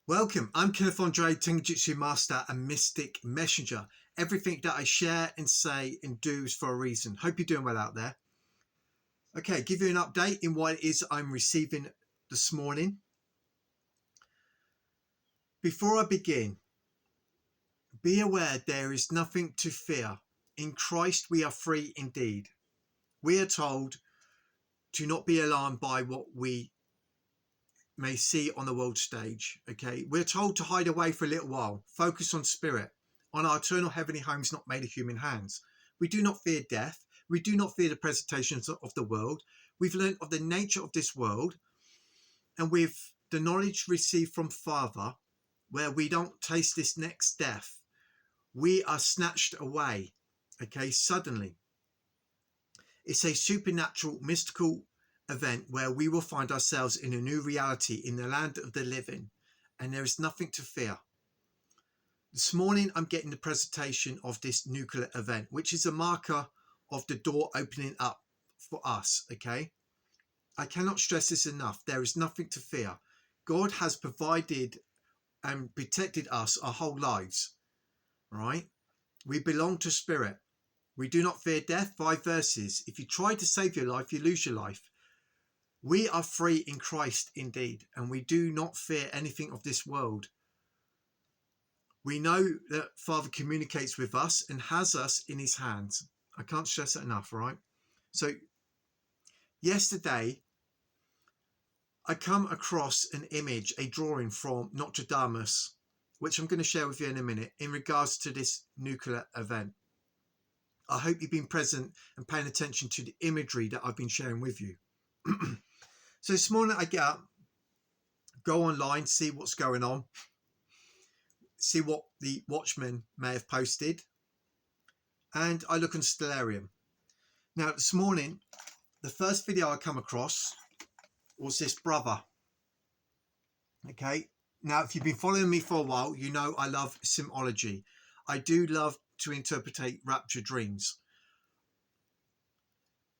Welcome, I'm Kenneth Tenjutsu Master and Mystic Messenger. Everything that I share and say and do is for a reason. Hope you're doing well out there. Okay, give you an update in what it is I'm receiving this morning. Before I begin, be aware there is nothing to fear. In Christ we are free indeed. We are told to not be alarmed by what we may see on the world stage. Okay, we're told to hide away for a little while, focus on spirit, on our eternal heavenly homes not made of human hands. We do not fear death. We do not fear the presentations of the world. We've learned of the nature of this world, and with the knowledge received from Father, where we don't taste this next death, we are snatched away, okay, suddenly. It's a supernatural, mystical event where we will find ourselves in a new reality in the land of the living, and there is nothing to fear. This morning I'm getting the presentation of this nuclear event, which is a marker of the door opening up for us. Okay, I cannot stress this enough. There is nothing to fear. God has provided and protected us our whole lives. Right, we belong to spirit. We do not fear death. 5 verses. If you try to save your life, you lose your life. We are free in Christ indeed, and we do not fear anything of this world. We know that Father communicates with us and has us in his hands. I can't stress that enough, right? So yesterday, I come across an image, a drawing from Notre Dame, which I'm going to share with you in a minute in regards to this nuclear event. I hope you've been present and paying attention to the imagery that I've been sharing with you. So this morning I get up, go online, see what's going on, see what the watchmen may have posted, and I look on Stellarium. Now this morning, the first video I come across was this brother. Okay, now if you've been following me for a while, you know I love symbology. I do love to interpret rapture dreams.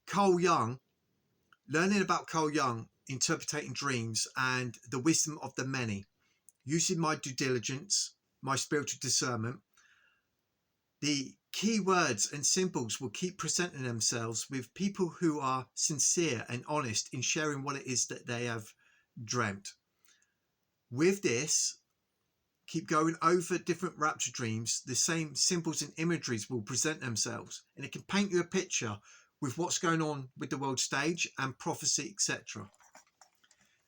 Carl Jung, learning about Carl Jung, interpreting dreams and the wisdom of the many, using my due diligence, my spiritual discernment, the key words and symbols will keep presenting themselves with people who are sincere and honest in sharing what it is that they have dreamt. With this, keep going over different rapture dreams, the same symbols and imageries will present themselves, and it can paint you a picture with what's going on with the world stage and prophecy, etc.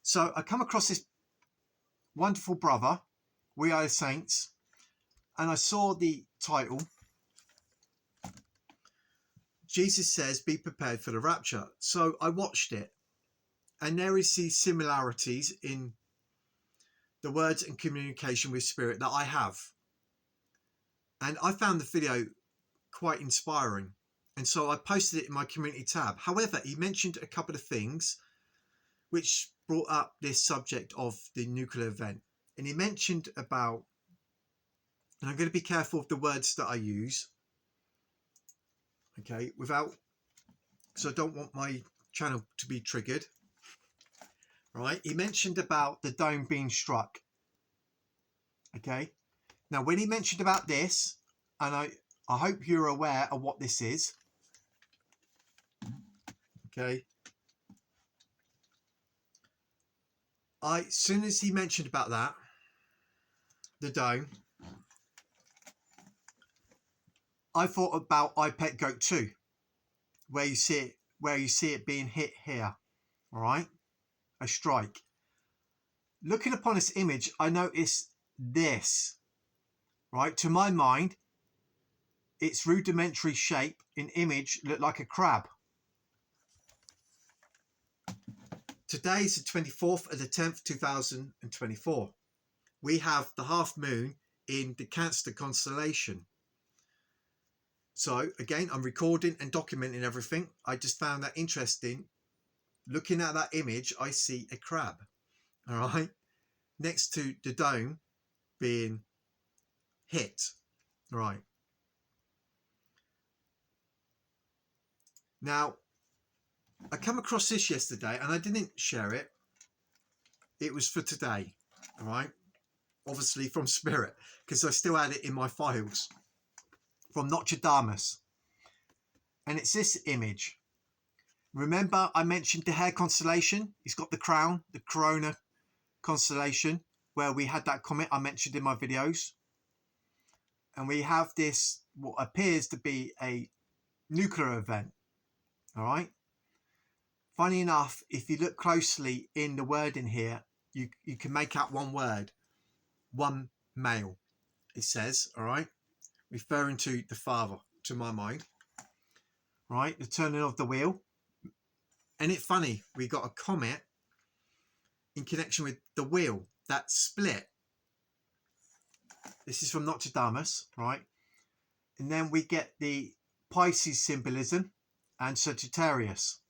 So I come across this wonderful brother, We Are the Saints, and I saw the title, Jesus says, be prepared for the rapture. So I watched it, and there is these similarities in the words and communication with spirit that I have. And I found the video quite inspiring. And so I posted it in my community tab. However, he mentioned a couple of things which brought up this subject of the nuclear event. And he mentioned about, and I'm going to be careful of the words that I use, okay, without, because I don't want my channel to be triggered. Right, he mentioned about the dome being struck. Okay, now when he mentioned about this, and I hope you're aware of what this is. Okay, as soon as he mentioned about that, the dome, I thought about iPet Goat 2, where you see it being hit here. All right, a strike. Looking upon this image, I noticed this. Right, to my mind, its rudimentary shape in image looked like a crab. Today is the 24th of the 10th, 2024. We have the half moon in the Cancer constellation. So again, I'm recording and documenting everything. I just found that interesting. Looking at that image, I see a crab. All right, next to the dome being hit. All right. Now, I come across this yesterday and I didn't share it. It was for today. All right. obviously from Spirit, because I still had it in my files, from Nostradamus. And it's this image. Remember I mentioned the hair constellation? It's got the crown, the corona constellation, where we had that comet I mentioned in my videos. And we have this, what appears to be a nuclear event. All right. Funny enough, if you look closely in the wording here, you can make out one word, one male, it says, all right, referring to the Father, to my mind, right, the turning of the wheel. And it's funny, we got a comet in connection with the wheel that split. This is from Nostradamus, right? And then we get the Pisces symbolism and Sagittarius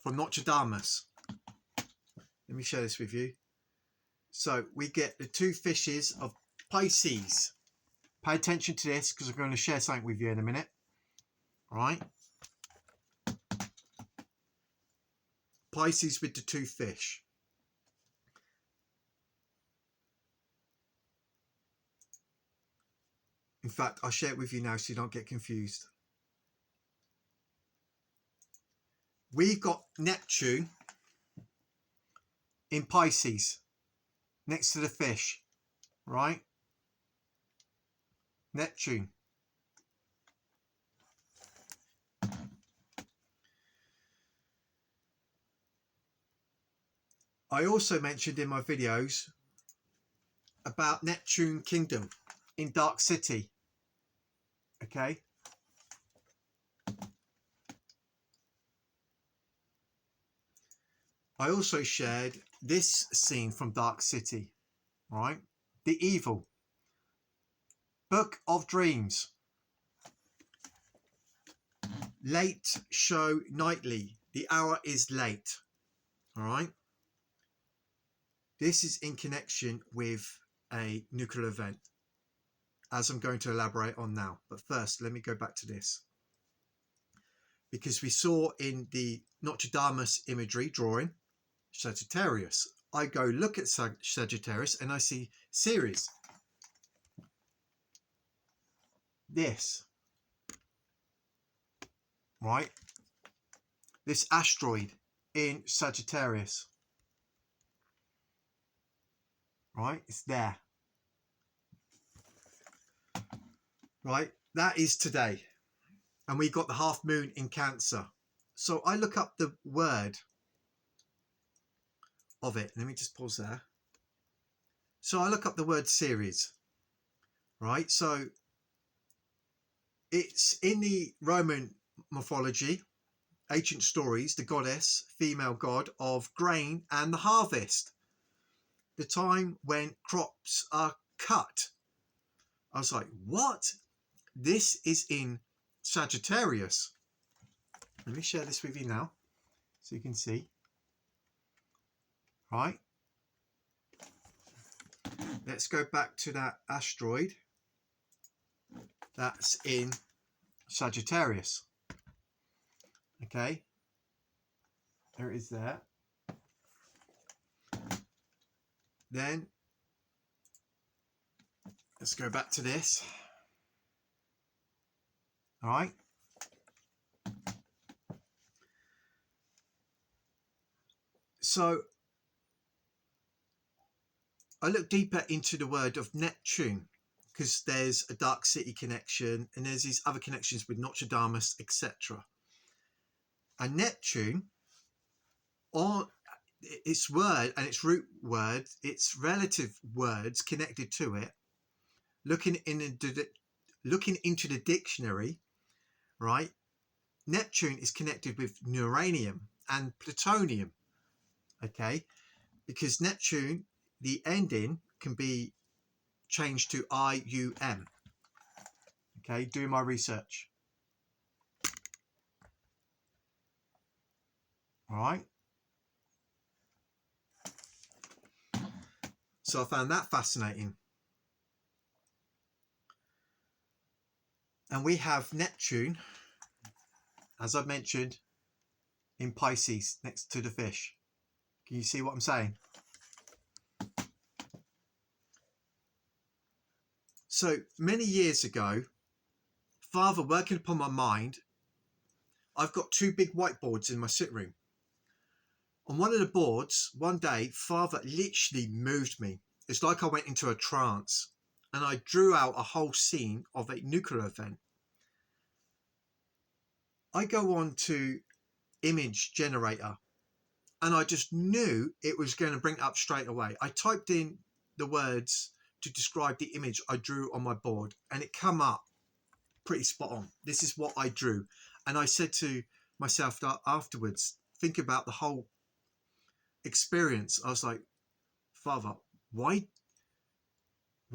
from Nostradamus. Let me share this with you. So we get the two fishes of Pisces. Pay attention to this because I'm going to share something with you in a minute. All right. Pisces with the two fish. In fact, I'll share it with you now so you don't get confused. We've got Neptune in Pisces next to the fish, right? Neptune. I also mentioned in my videos about Neptune Kingdom in Dark City. Okay. I also shared this scene from Dark City, right? The evil. Book of Dreams. Late show nightly. The hour is late. All right. This is in connection with a nuclear event, as I'm going to elaborate on now. But first, let me go back to this. Because we saw in the Nostradamus imagery drawing, Sagittarius. I go look at Sagittarius and I see Ceres. This. Right? This asteroid in Sagittarius. Right? It's there. Right? That is today. And we got the half moon in Cancer. So I look up the word of it. Let me just pause there. So I look up the word Ceres. Right? So it's in the Roman mythology, ancient stories, the goddess, female god of grain and the harvest. The time when crops are cut. I was like, what? This is in Sagittarius. Let me share this with you now so you can see. Right. Let's go back to that asteroid. That's in Sagittarius. Okay. There it is there. Then let's go back to this. All right. So I look deeper into the word of Neptune because there's a Dark City connection and there's these other connections with Nostradamus, etc. And Neptune, on its word and its root word, its relative words connected to it, looking into the dictionary, right? Neptune is connected with uranium and plutonium, okay? Because Neptune, the ending can be changed to IUM. Okay, doing my research. All right. So I found that fascinating. And we have Neptune, as I mentioned, in Pisces next to the fish. Can you see what I'm saying? So many years ago, Father, working upon my mind, I've got two big whiteboards in my sit room. On one of the boards, one day, Father literally moved me. It's like I went into a trance, and I drew out a whole scene of a nuclear event. I go on to image generator, and I just knew it was going to bring it up straight away. I typed in the words to describe the image I drew on my board, and it come up pretty spot on. This is what I drew. And I said to myself afterwards, think about the whole experience. I was like, Father, why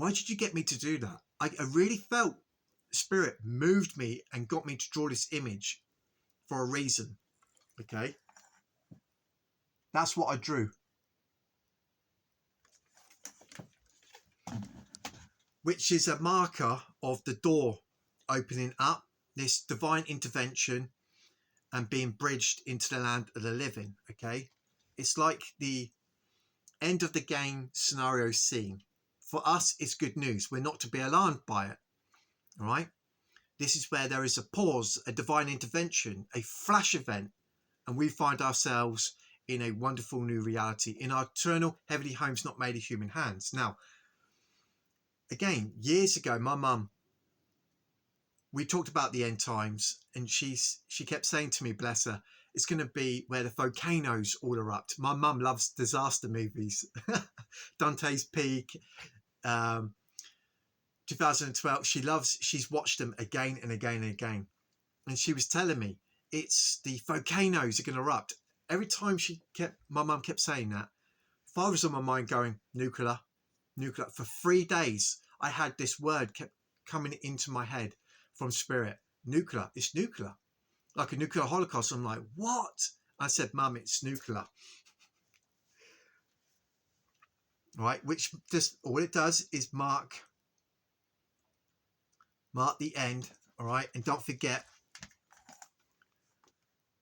did you get me to do that? I really felt Spirit moved me and got me to draw this image for a reason. Okay, that's what I drew, which is a marker of the door opening up, this divine intervention and being bridged into the land of the living. Okay, it's like the end of the game scenario scene. For us, it's good news. We're not to be alarmed by it. All right, this is where there is a pause, a divine intervention, a flash event, and we find ourselves in a wonderful new reality, in our eternal heavenly homes not made of human hands. Now, again, years ago, my mum, we talked about the end times, and she kept saying to me, bless her, it's going to be where the volcanoes all erupt. My mum loves disaster movies. Dante's Peak, 2012. She's watched them again and again and again. And she was telling me, it's the volcanoes are going to erupt. Every time my mum kept saying that, Father was on my mind going, nuclear. For 3 days, I had this word kept coming into my head from Spirit. Nuclear, it's nuclear. Like a nuclear holocaust. I'm like, what? I said, Mum, it's nuclear. Right, which just, all it does is mark the end. All right, and don't forget,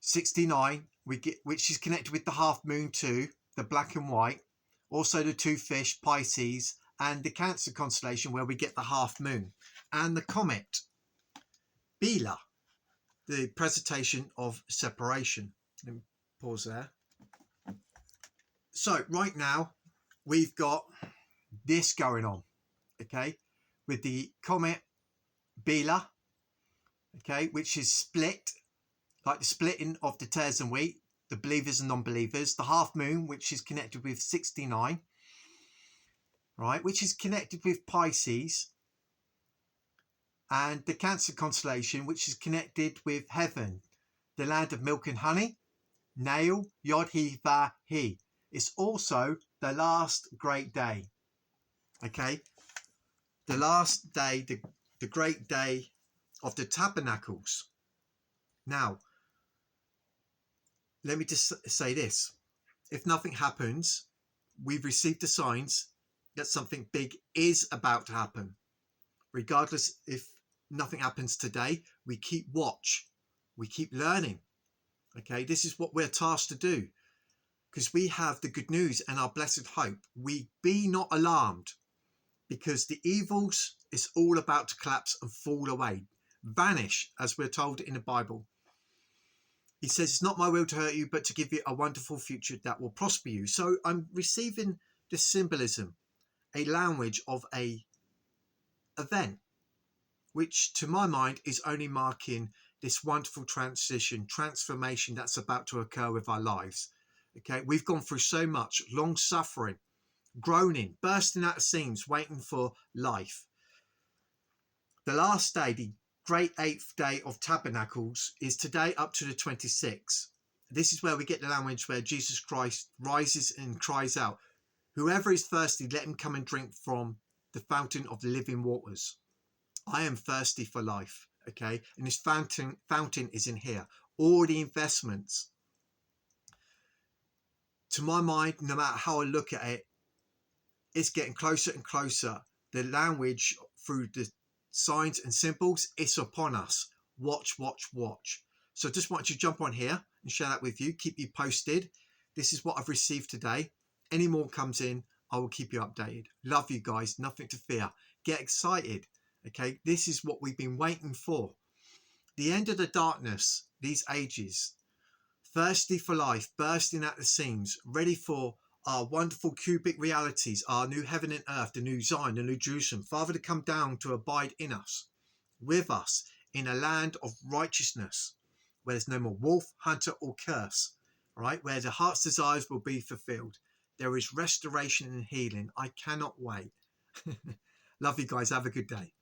69, which is connected with the half moon too, the black and white, also the two fish, Pisces, and the Cancer constellation where we get the half moon, and the comet, Bila, the presentation of separation. Let me pause there. So right now we've got this going on, okay, with the comet Bila, okay, which is split, like the splitting of the tares and wheat, the believers and non-believers, the half moon, which is connected with 69, right, which is connected with Pisces, and the Cancer constellation, which is connected with heaven, the land of milk and honey, Nail, Yod He Va He. It's also the last great day, okay, the last day, the great day of the tabernacles. Now, let me just say this. If nothing happens, we've received the signs that something big is about to happen. Regardless if nothing happens today, we keep watch. We keep learning. Okay, this is what we're tasked to do. Because we have the good news and our blessed hope. We be not alarmed. Because the evils is all about to collapse and fall away. Vanish, as we're told in the Bible. He says, it's not my will to hurt you, but to give you a wonderful future that will prosper you. So I'm receiving the symbolism, a language of a event, which to my mind is only marking this wonderful transformation that's about to occur with our lives. Okay, we've gone through so much long suffering, groaning, bursting out of seams, waiting for life. The last day, the great 8th day of tabernacles, is today up to the 26th. This is where we get the language where Jesus Christ rises and cries out, whoever is thirsty, let him come and drink from the fountain of the living waters. I am thirsty for life, okay? And this fountain is in here. All the investments. To my mind, no matter how I look at it, it's getting closer and closer. The language through the signs and symbols, it's upon us. Watch, watch, watch. So I just wanted to jump on here and share that with you, keep you posted. This is what I've received today. Any more comes in, I will keep you updated. Love you guys, nothing to fear. Get excited. Okay, this is what we've been waiting for. The end of the darkness, these ages, thirsty for life, bursting at the seams, ready for our wonderful cubic realities, our new heaven and earth, the new Zion, the new Jerusalem, Father, to come down to abide in us, with us, in a land of righteousness, where there's no more wolf, hunter, or curse, right? Where the heart's desires will be fulfilled. There is restoration and healing. I cannot wait. Love you guys. Have a good day.